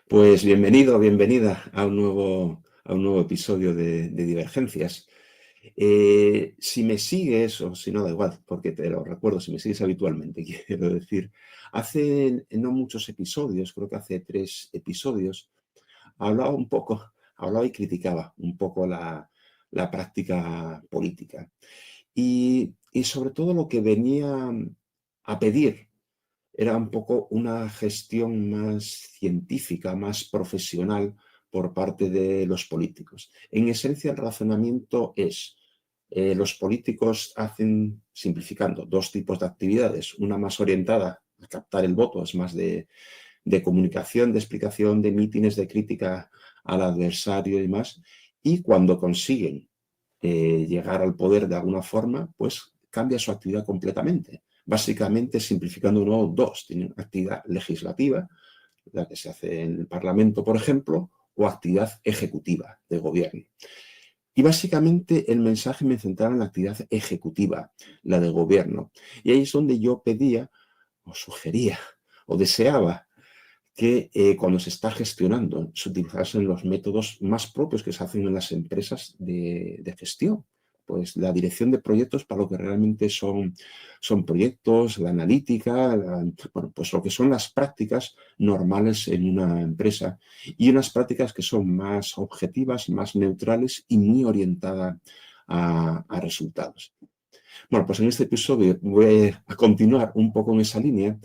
Pues bienvenido, bienvenida a un nuevo episodio de Divergencias. Si me sigues, o si no, da igual, porque te lo recuerdo, si me sigues habitualmente, quiero decir, hace no muchos episodios, creo que hace 3 episodios, hablaba y criticaba un poco la práctica política. Y sobre todo lo que venía a pedir era un poco una gestión más científica, más profesional por parte de los políticos. En esencia, el razonamiento es, los políticos hacen, simplificando, 2 tipos de actividades, una más orientada a captar el voto, es más de comunicación, de explicación, de mítines, de crítica al adversario y demás, y cuando consiguen llegar al poder de alguna forma, pues cambia su actividad completamente. Básicamente, simplificando uno, 2, tienen actividad legislativa, la que se hace en el Parlamento, por ejemplo, o actividad ejecutiva de gobierno. Y básicamente el mensaje me centraba en la actividad ejecutiva, la de gobierno. Y ahí es donde yo pedía, o sugería, o deseaba que cuando se está gestionando se utilizasen los métodos más propios que se hacen en las empresas de gestión. Pues la dirección de proyectos para lo que realmente son proyectos, la analítica, bueno, pues lo que son las prácticas normales en una empresa y unas prácticas que son más objetivas, más neutrales y muy orientadas a resultados. Bueno, pues en este episodio voy a continuar un poco en esa línea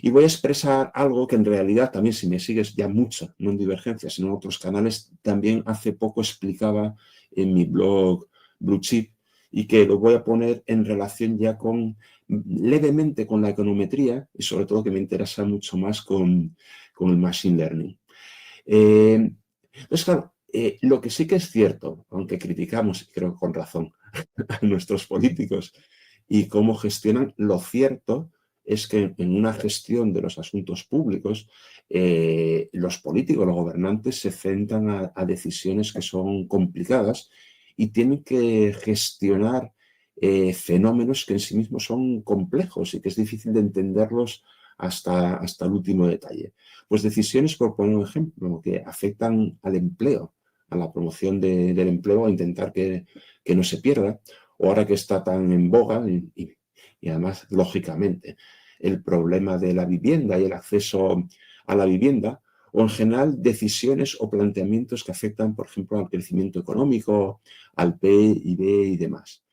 y voy a expresar algo que en realidad también, si me sigues ya mucho, no en Divergencias, sino en otros canales, también hace poco explicaba en mi blog Blue Chip y que lo voy a poner en relación ya levemente con la econometría y sobre todo que me interesa mucho más con el Machine Learning. Entonces, claro, lo que sí que es cierto, aunque criticamos, y creo que con razón, a nuestros políticos y cómo gestionan, lo cierto es que en una gestión de los asuntos públicos, los políticos, los gobernantes se enfrentan a decisiones que son complicadas y tienen que gestionar fenómenos que en sí mismos son complejos y que es difícil de entenderlos hasta el último detalle. Pues decisiones, por poner un ejemplo, que afectan al empleo, a la promoción del empleo, a intentar que no se pierda, o ahora que está tan en boga y además, lógicamente, el problema de la vivienda y el acceso a la vivienda, o en general decisiones o planteamientos que afectan, por ejemplo, al crecimiento económico, al PIB y demás.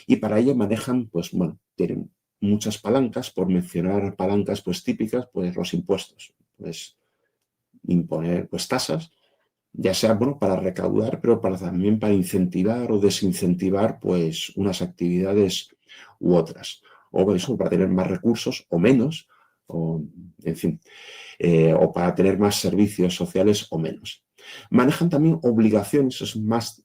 Y para ello manejan, pues bueno, tienen muchas palancas, por mencionar palancas pues típicas, pues los impuestos, pues imponer pues tasas, ya sea bueno, para recaudar, pero también para incentivar o desincentivar pues unas actividades u otras. O eso, para tener más recursos o menos, o, en fin, o para tener más servicios sociales o menos. Manejan también obligaciones, es más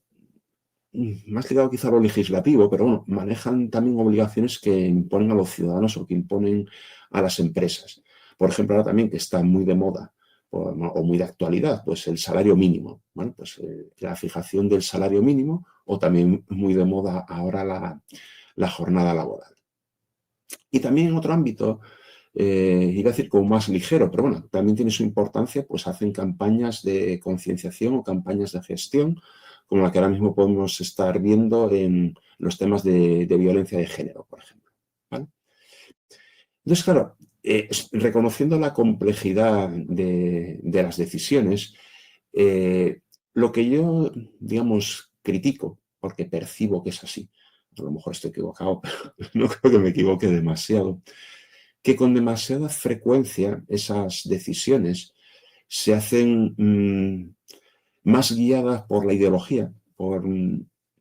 ligado quizá a lo legislativo, pero bueno, manejan también obligaciones que imponen a los ciudadanos o que imponen a las empresas. Por ejemplo, ahora también que está muy de moda o muy de actualidad, pues el salario mínimo, ¿vale? Pues la fijación del salario mínimo o también muy de moda ahora la jornada laboral. Y también en otro ámbito, iba a decir como más ligero, pero bueno, también tiene su importancia, pues hacen campañas de concienciación o campañas de gestión, como la que ahora mismo podemos estar viendo en los temas de violencia de género, por ejemplo. ¿Vale? Entonces, claro, reconociendo la complejidad de las decisiones, lo que yo, digamos, critico, porque percibo que es así, a lo mejor estoy equivocado, pero no creo que me equivoque demasiado, que con demasiada frecuencia esas decisiones se hacen más guiadas por la ideología, por,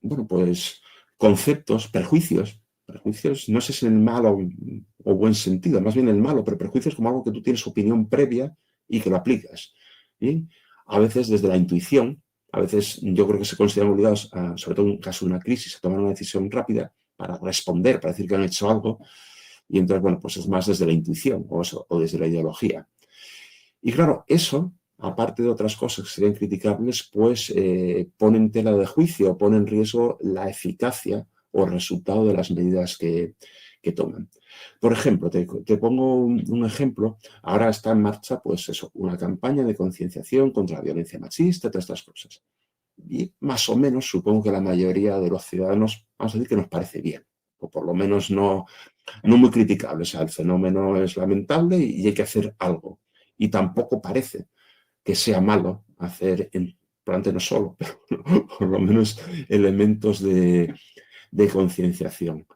bueno, pues conceptos, prejuicios, no sé si en el malo o buen sentido, más bien el malo, pero prejuicios como algo que tú tienes opinión previa y que lo aplicas. ¿Sí? A veces desde la intuición, a veces yo creo que se consideran obligados, sobre todo en un caso de una crisis, a tomar una decisión rápida para responder, para decir que han hecho algo, y entonces, bueno, pues es más desde la intuición o desde la ideología. Y claro, eso, aparte de otras cosas que serían criticables, pues pone en tela de juicio, pone en riesgo la eficacia o el resultado de las medidas que toman. Por ejemplo, te pongo un ejemplo. Ahora está en marcha, pues eso, una campaña de concienciación contra la violencia machista, todas estas cosas. Y más o menos supongo que la mayoría de los ciudadanos, vamos a decir que nos parece bien, o por lo menos no muy criticable. O sea, el fenómeno es lamentable y hay que hacer algo. Y tampoco parece que sea malo hacer, probablemente no solo, pero por lo menos elementos de concienciación.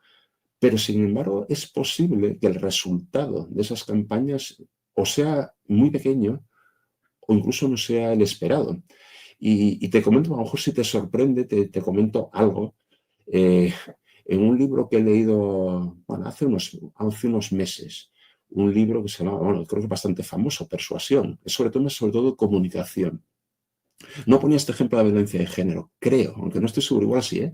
Pero, sin embargo, es posible que el resultado de esas campañas o sea muy pequeño o incluso no sea el esperado. Y te comento, a lo mejor si te sorprende, te comento algo. Eh, en un libro que he leído, bueno, hace unos meses, un libro que se llama, bueno, creo que es bastante famoso, Persuasión, es sobre todo comunicación. No ponía este ejemplo de la violencia de género, creo, aunque no estoy seguro, igual sí, ¿eh?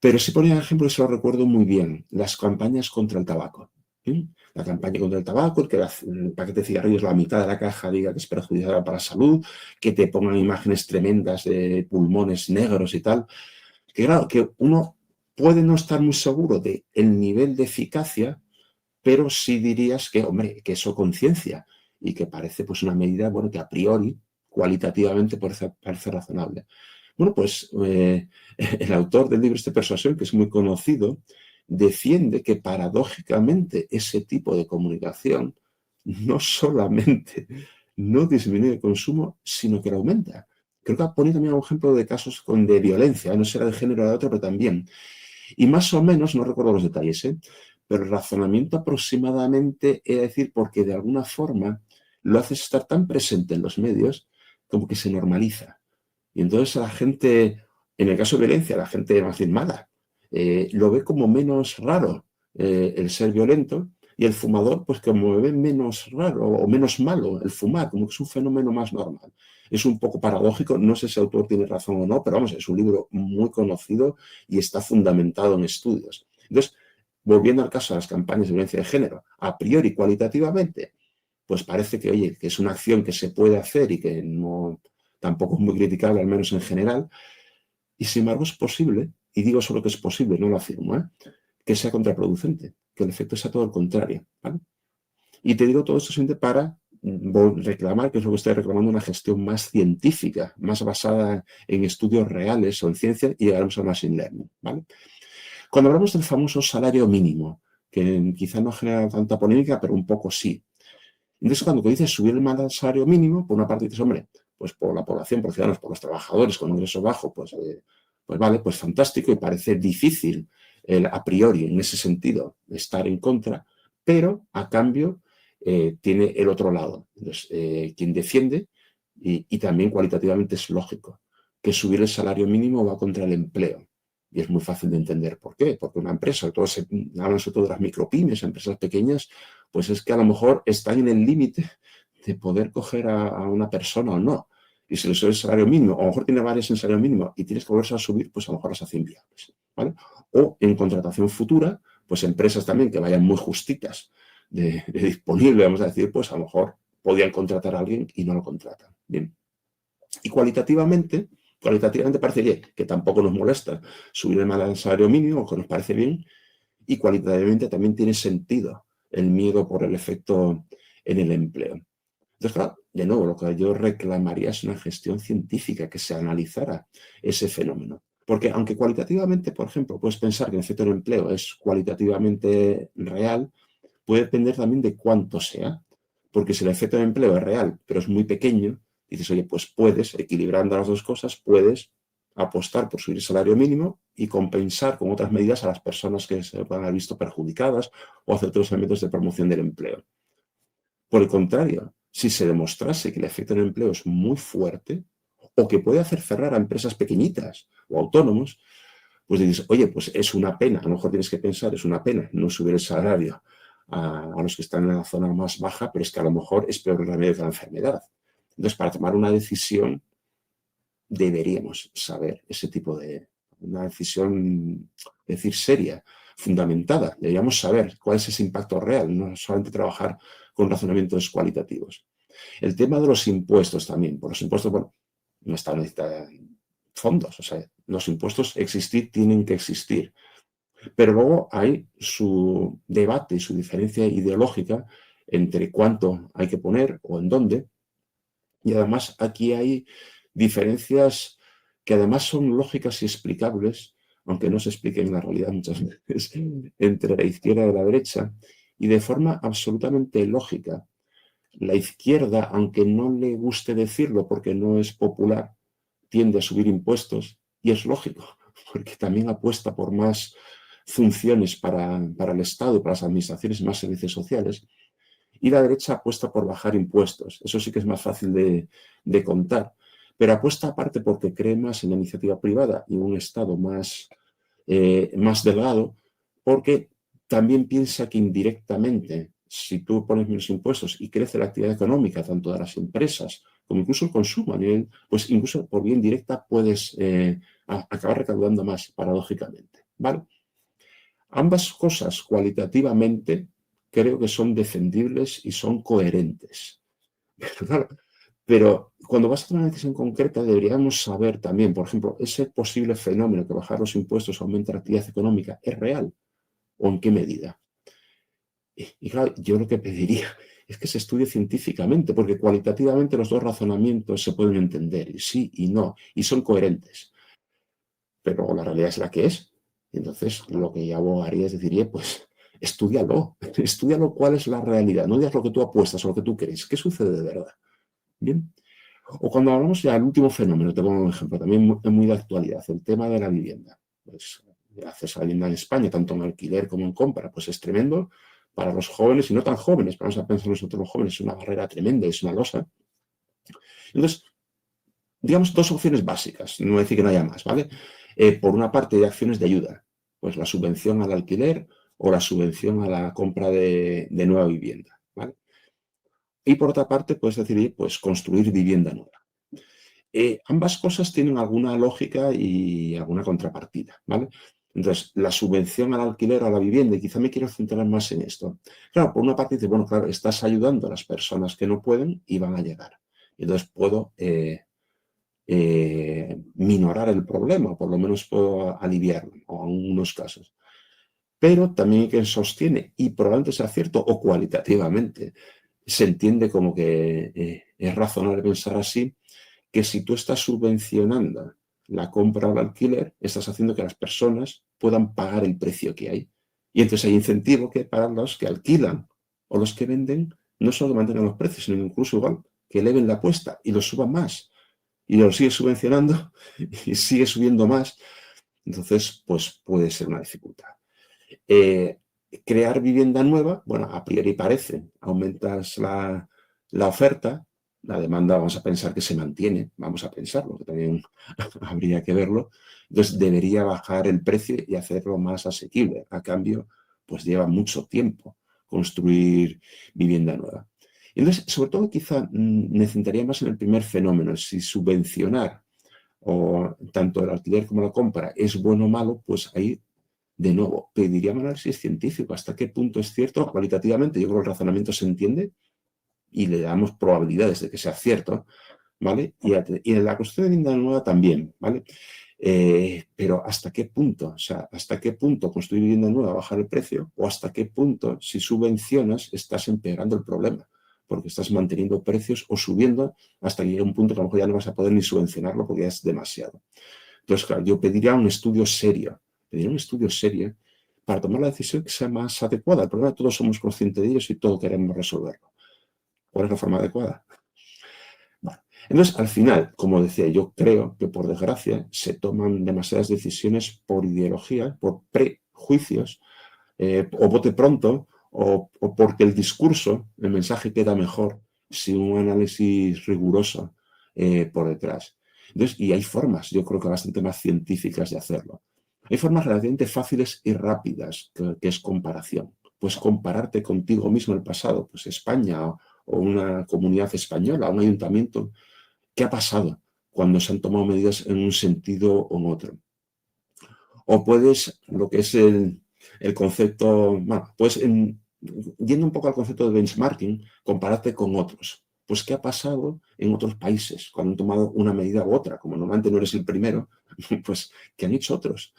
Pero sí ponía el ejemplo y se lo recuerdo muy bien, las campañas contra el tabaco. ¿Sí? La campaña contra el tabaco, el que el paquete de cigarrillos, la mitad de la caja diga que es perjudicial para la salud, que te pongan imágenes tremendas de pulmones negros y tal. Que claro, que uno puede no estar muy seguro del nivel de eficacia, pero sí dirías que, hombre, que eso conciencia y que parece pues una medida, bueno, que a priori, cualitativamente parece razonable. Bueno, pues el autor del libro Persuasión, que es muy conocido, defiende que paradójicamente ese tipo de comunicación no solamente no disminuye el consumo, sino que lo aumenta. Creo que ha ponido también un ejemplo de casos de violencia, no será de género o de otro, pero también. Y más o menos, no recuerdo los detalles, pero el razonamiento aproximadamente es decir, porque de alguna forma lo haces estar tan presente en los medios como que se normaliza. Y entonces a la gente, en el caso de violencia, la gente más bien mala, lo ve como menos raro el ser violento, y el fumador, pues como ve menos raro o menos malo el fumar, como que es un fenómeno más normal. Es un poco paradójico, no sé si el autor tiene razón o no, pero vamos, es un libro muy conocido y está fundamentado en estudios. Entonces, volviendo al caso de las campañas de violencia de género, a priori cualitativamente, pues parece que, oye, que es una acción que se puede hacer y que no, tampoco es muy criticable, al menos en general, y sin embargo es posible, y digo solo que es posible, no lo afirmo, que sea contraproducente, que el efecto sea todo el contrario. ¿Vale? Y te digo todo esto simplemente para reclamar, que es lo que estoy reclamando, una gestión más científica, más basada en estudios reales o en ciencia, y llegaremos al machine learning. ¿Vale? Cuando hablamos del famoso salario mínimo, que quizá no genera tanta polémica, pero un poco sí. Entonces, cuando dices subir el salario mínimo, por una parte dices, hombre, pues por la población, por los ciudadanos, por los trabajadores con ingreso bajo, pues vale, pues fantástico, y parece difícil a priori en ese sentido estar en contra, pero a cambio tiene el otro lado. Entonces, quien defiende, y también cualitativamente es lógico, que subir el salario mínimo va contra el empleo. Y es muy fácil de entender por qué. Porque una empresa, hablan sobre todo de las micropymes, empresas pequeñas, pues es que a lo mejor están en el límite de poder coger a una persona o no. Y si le sube el salario mínimo, o a lo mejor tiene varias en salario mínimo y tienes que volverse a subir, pues a lo mejor las hace inviables. ¿Vale? O en contratación futura, pues empresas también que vayan muy justitas de disponible, vamos a decir, pues a lo mejor podían contratar a alguien y no lo contratan. Bien. Y cualitativamente parece que tampoco nos molesta subir el salario mínimo, que nos parece bien, y cualitativamente también tiene sentido el miedo por el efecto en el empleo. Entonces, claro, de nuevo, lo que yo reclamaría es una gestión científica, que se analizara ese fenómeno. Porque aunque cualitativamente, por ejemplo, puedes pensar que el efecto en el empleo es cualitativamente real, puede depender también de cuánto sea. Porque si el efecto en el empleo es real, pero es muy pequeño, dices, oye, pues puedes, equilibrando las dos cosas, puedes apostar por subir el salario mínimo y compensar con otras medidas a las personas que se puedan haber visto perjudicadas, o hacer otros elementos de promoción del empleo. Por el contrario, si se demostrase que el efecto en el empleo es muy fuerte, o que puede hacer cerrar a empresas pequeñitas o autónomos, pues dices, oye, pues es una pena, a lo mejor tienes que pensar, es una pena no subir el salario a los que están en la zona más baja, pero es que a lo mejor es peor el remedio que la enfermedad. Entonces, para tomar una decisión, deberíamos saber ese tipo de, una decisión, es decir, seria, fundamentada. Deberíamos saber cuál es ese impacto real, no solamente trabajar con razonamientos cualitativos. El tema de los impuestos también. Por los impuestos, bueno, no está necesitan fondos. O sea, los impuestos existir tienen que existir. Pero luego hay su debate y su diferencia ideológica entre cuánto hay que poner o en dónde. Y además aquí hay diferencias que además son lógicas y explicables, aunque no se expliquen en la realidad muchas veces, entre la izquierda y la derecha, y de forma absolutamente lógica. La izquierda, aunque no le guste decirlo porque no es popular, tiende a subir impuestos, y es lógico, porque también apuesta por más funciones para el Estado y para las administraciones y más servicios sociales, y la derecha apuesta por bajar impuestos. Eso sí que es más fácil de contar, pero apuesta aparte porque cree más en la iniciativa privada y un Estado más delgado, porque también piensa que indirectamente, si tú pones menos impuestos y crece la actividad económica, tanto de las empresas como incluso el consumo a nivel, pues incluso por vía indirecta puedes acabar recaudando más, paradójicamente, ¿vale? Ambas cosas cualitativamente creo que son defendibles y son coherentes. Pero, claro, pero cuando vas a tomar una decisión concreta deberíamos saber también, por ejemplo, ese posible fenómeno que bajar los impuestos aumenta la actividad económica, ¿es real o en qué medida? Y claro, yo lo que pediría es que se estudie científicamente, porque cualitativamente los dos razonamientos se pueden entender, y sí y no, y son coherentes, pero la realidad es la que es. Entonces, lo que yo abogaría es decir, pues, estúdialo, estúdialo cuál es la realidad, no digas lo que tú apuestas o lo que tú crees, ¿qué sucede de verdad? Bien. O cuando hablamos ya del último fenómeno, te pongo un ejemplo, también es muy de actualidad, el tema de la vivienda. Pues, el acceso a la vivienda en España, tanto en alquiler como en compra, pues es tremendo para los jóvenes y no tan jóvenes, vamos a pensar nosotros los jóvenes, es una barrera tremenda, es una losa. Entonces, digamos, dos opciones básicas, no voy a decir que no haya más, ¿vale? Por una parte, de acciones de ayuda, pues la subvención al alquiler o la subvención a la compra de nueva vivienda, ¿vale? Y por otra parte, puedes decidir, pues, construir vivienda nueva. Ambas cosas tienen alguna lógica y alguna contrapartida, ¿vale? Entonces, la subvención al alquiler o a la vivienda, y quizá me quiero centrar más en esto. Claro, por una parte dice, bueno, claro, estás ayudando a las personas que no pueden y van a llegar. Entonces puedo minorar el problema, o por lo menos puedo aliviarlo, o en unos casos. Pero también hay quien sostiene, y probablemente sea cierto, o cualitativamente, se entiende como que es razonable pensar así, que si tú estás subvencionando la compra o el alquiler, estás haciendo que las personas puedan pagar el precio que hay. Y entonces hay incentivo que para los que alquilan o los que venden, no solo que mantengan los precios, sino incluso igual, que eleven la apuesta y los suban más. Y lo sigue subvencionando y sigue subiendo más. Entonces, pues puede ser una dificultad. Eh, Crear vivienda nueva, bueno, a priori parece, aumentas la oferta, la demanda vamos a pensar que se mantiene, vamos a pensarlo, que también habría que verlo, entonces debería bajar el precio y hacerlo más asequible. A cambio, pues lleva mucho tiempo construir vivienda nueva. Entonces, sobre todo quizá necesitaría más en el primer fenómeno, si subvencionar o tanto el alquiler como la compra es bueno o malo, pues ahí de nuevo, pediría un análisis científico, hasta qué punto es cierto cualitativamente. Yo creo que el razonamiento se entiende y le damos probabilidades de que sea cierto, ¿vale? Y en la cuestión de vivienda nueva también, ¿vale? Pero ¿hasta qué punto? O sea, ¿hasta qué punto construir vivienda nueva bajar el precio? ¿O hasta qué punto, si subvencionas, estás empeorando el problema? Porque estás manteniendo precios o subiendo hasta que llegue un punto que a lo mejor ya no vas a poder ni subvencionarlo porque ya es demasiado. Entonces, claro, yo pediría un estudio serio para tomar la decisión que sea más adecuada. El problema es que todos somos conscientes de ellos y todos queremos resolverlo. ¿Cuál es la forma adecuada? Bueno, entonces, al final, como decía, yo creo que por desgracia se toman demasiadas decisiones por ideología, por prejuicios, o bote pronto, o porque el discurso, el mensaje queda mejor sin un análisis riguroso por detrás. Entonces, y hay formas, yo creo que bastante más científicas de hacerlo. Hay formas relativamente fáciles y rápidas, que es comparación. Pues compararte contigo mismo en el pasado, pues España o una comunidad española, un ayuntamiento, ¿qué ha pasado cuando se han tomado medidas en un sentido o en otro? O puedes, lo que es el concepto, bueno, pues yendo un poco al concepto de benchmarking, compararte con otros. Pues, ¿qué ha pasado en otros países cuando han tomado una medida u otra? Como normalmente no eres el primero, pues, ¿qué han hecho otros?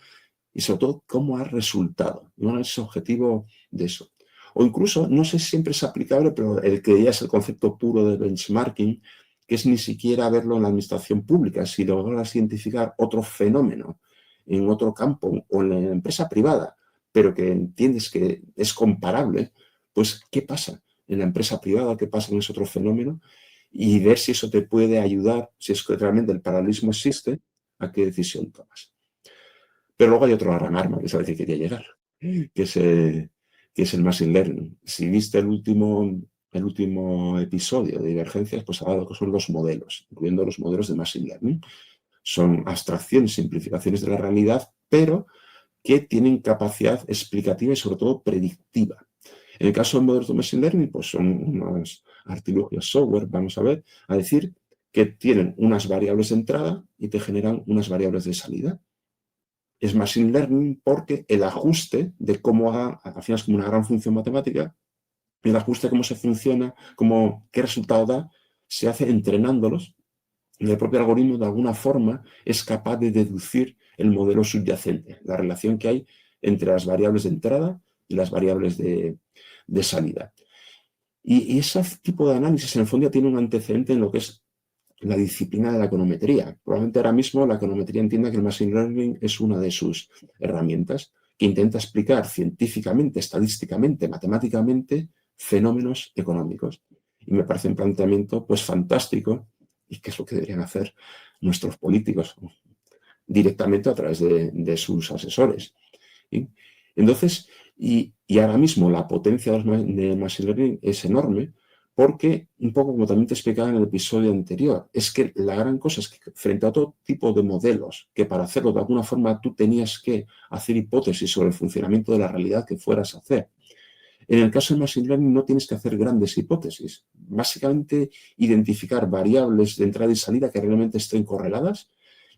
y sobre todo cómo ha resultado, un análisis objetivo de eso. O incluso, no sé si siempre es aplicable, pero el que ya es el concepto puro de benchmarking, que es ni siquiera verlo en la administración pública, si logras identificar otro fenómeno en otro campo o en la empresa privada, pero que entiendes que es comparable, pues ¿qué pasa en la empresa privada? ¿Qué pasa en ese otro fenómeno? Y ver si eso te puede ayudar, si es que realmente el paralelismo existe, a qué decisión tomas. Pero luego hay otro arma, que es al que quería llegar, que es el machine learning. Si viste el último episodio de Divergencias, pues ha dado que son los modelos, incluyendo los modelos de machine learning. Son abstracciones, simplificaciones de la realidad, pero que tienen capacidad explicativa y sobre todo predictiva. En el caso de modelos de machine learning, pues son unos artilugios software, vamos a ver, a decir que tienen unas variables de entrada y te generan unas variables de salida. Es machine learning porque el ajuste de cómo haga, al final es como una gran función matemática, el ajuste de cómo se funciona, qué resultado da, se hace entrenándolos y el propio algoritmo de alguna forma es capaz de deducir el modelo subyacente, la relación que hay entre las variables de entrada y las variables de salida. Y ese tipo de análisis en el fondo ya tiene un antecedente en lo que es la disciplina de la econometría. Probablemente ahora mismo la econometría entienda que el machine learning es una de sus herramientas que intenta explicar científicamente, estadísticamente, matemáticamente fenómenos económicos. Y me parece un planteamiento pues fantástico y que es lo que deberían hacer nuestros políticos directamente a través de sus asesores. ¿Sí? Entonces, y ahora mismo la potencia de machine learning es enorme porque, un poco como también te explicaba en el episodio anterior, es que la gran cosa es que frente a todo tipo de modelos, que para hacerlo de alguna forma tú tenías que hacer hipótesis sobre el funcionamiento de la realidad que fueras a hacer. En el caso del machine learning no tienes que hacer grandes hipótesis. Básicamente, identificar variables de entrada y salida que realmente estén correladas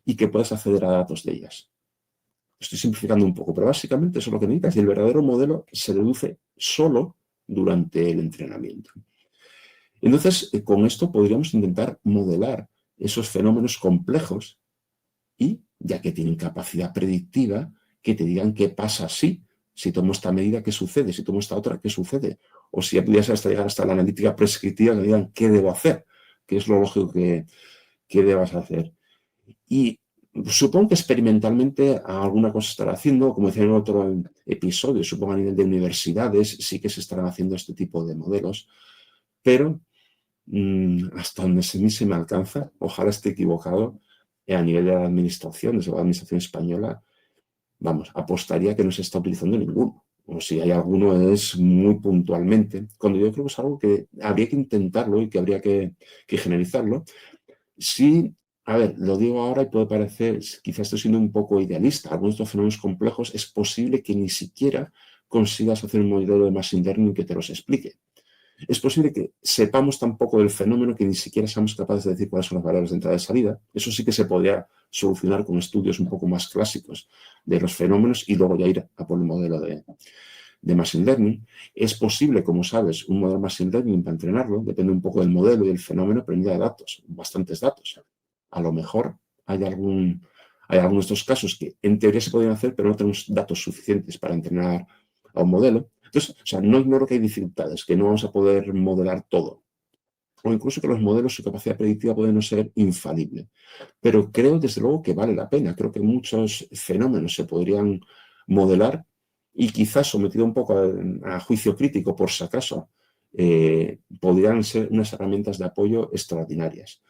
y que puedas acceder a datos de ellas. Estoy simplificando un poco, pero básicamente eso es lo que necesitas. Y el verdadero modelo se deduce solo durante el entrenamiento. Entonces, con esto podríamos intentar modelar esos fenómenos complejos y, ya que tienen capacidad predictiva, que te digan qué pasa si tomo esta medida, qué sucede, si tomo esta otra, qué sucede. O si ya pudieras hasta llegar hasta la analítica prescriptiva que digan qué debo hacer, qué es lo lógico que debas hacer. Y supongo que experimentalmente alguna cosa estará haciendo, como decía en otro episodio, supongo a nivel de universidades sí que se estarán haciendo este tipo de modelos, pero hasta donde se me alcanza, ojalá esté equivocado, a nivel de la administración, desde la administración española, vamos, apostaría que no se está utilizando ninguno. O si hay alguno es muy puntualmente, cuando yo creo que es algo que habría que intentarlo y que habría que generalizarlo. Sí, a ver, lo digo ahora y puede parecer, quizás estoy siendo un poco idealista. Algunos de estos fenómenos complejos es posible que ni siquiera consigas hacer un modelo de machine learning que te los explique. Es posible que sepamos tan poco del fenómeno que ni siquiera seamos capaces de decir cuáles son las variables de entrada y salida. Eso sí que se podría solucionar con estudios un poco más clásicos de los fenómenos y luego ya ir a por un modelo de machine learning. Es posible, como sabes, un modelo de machine learning para entrenarlo, depende un poco del modelo y del fenómeno, pero de datos, bastantes datos. A lo mejor hay algunos de estos casos que en teoría se podrían hacer, pero no tenemos datos suficientes para entrenar a un modelo. Entonces, o sea, no ignoro que hay dificultades, que no vamos a poder modelar todo. O incluso que los modelos, su capacidad predictiva puede no ser infalible. Pero creo, desde luego, que vale la pena. Creo que muchos fenómenos se podrían modelar y quizás sometido un poco a juicio crítico, por si acaso, podrían ser unas herramientas de apoyo extraordinarias.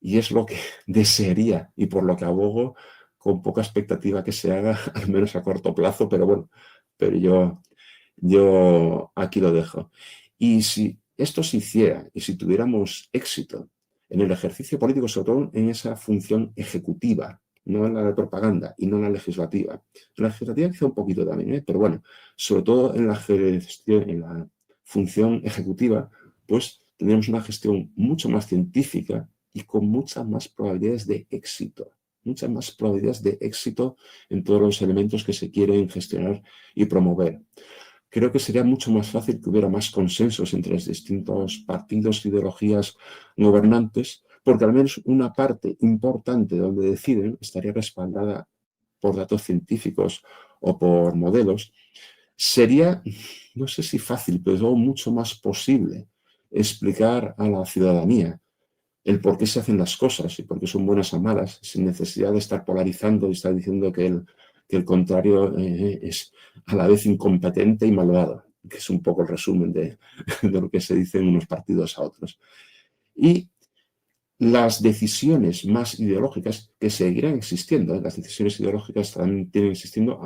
Y es lo que desearía y por lo que abogo con poca expectativa que se haga, al menos a corto plazo, pero bueno, pero yo aquí lo dejo. Y si esto se hiciera y si tuviéramos éxito en el ejercicio político, sobre todo en esa función ejecutiva, no en la de propaganda y no en la legislativa. En la legislativa quizá un poquito también, pero bueno, sobre todo en la gestión, en la función ejecutiva, pues tendríamos una gestión mucho más científica y con muchas más probabilidades de éxito. Muchas más probabilidades de éxito en todos los elementos que se quieren gestionar y promover. Creo que sería mucho más fácil que hubiera más consensos entre los distintos partidos, ideologías gobernantes, porque al menos una parte importante donde deciden estaría respaldada por datos científicos o por modelos, sería, no sé si fácil, pero mucho más posible explicar a la ciudadanía el por qué se hacen las cosas y por qué son buenas o malas, sin necesidad de estar polarizando y estar diciendo que el contrario es a la vez incompetente y malvado, que es un poco el resumen de lo que se dice en unos partidos a otros. Y las decisiones más ideológicas que seguirán existiendo, las decisiones ideológicas también tienen existiendo,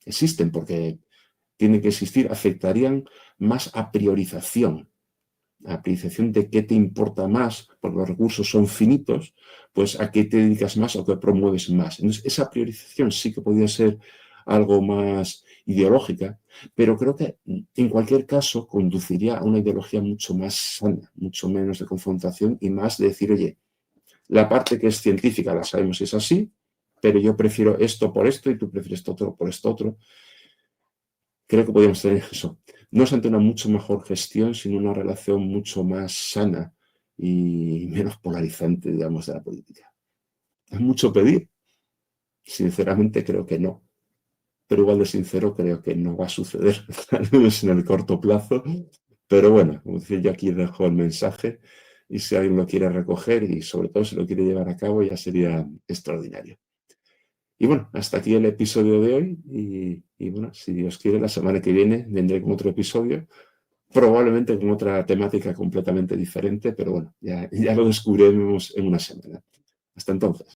existen porque tienen que existir, afectarían más a priorización de qué te importa más, porque los recursos son finitos, pues a qué te dedicas más o qué promueves más. Entonces, esa priorización sí que podría ser algo más ideológica, pero creo que en cualquier caso conduciría a una ideología mucho más sana, mucho menos de confrontación y más de decir, oye, la parte que es científica la sabemos si es así, pero yo prefiero esto por esto y tú prefieres esto otro por esto otro. Creo que podríamos tener eso. No es ante una mucho mejor gestión, sino una relación mucho más sana y menos polarizante, digamos, de la política. ¿Es mucho pedir? Sinceramente creo que no. Pero igual de sincero creo que no va a suceder, al menos en el corto plazo. Pero bueno, como decía, yo aquí dejo el mensaje y si alguien lo quiere recoger y sobre todo si lo quiere llevar a cabo ya sería extraordinario. Y bueno, hasta aquí el episodio de hoy y bueno, si Dios quiere, la semana que viene vendré con otro episodio, probablemente con otra temática completamente diferente, pero bueno, ya lo descubriremos en una semana. Hasta entonces.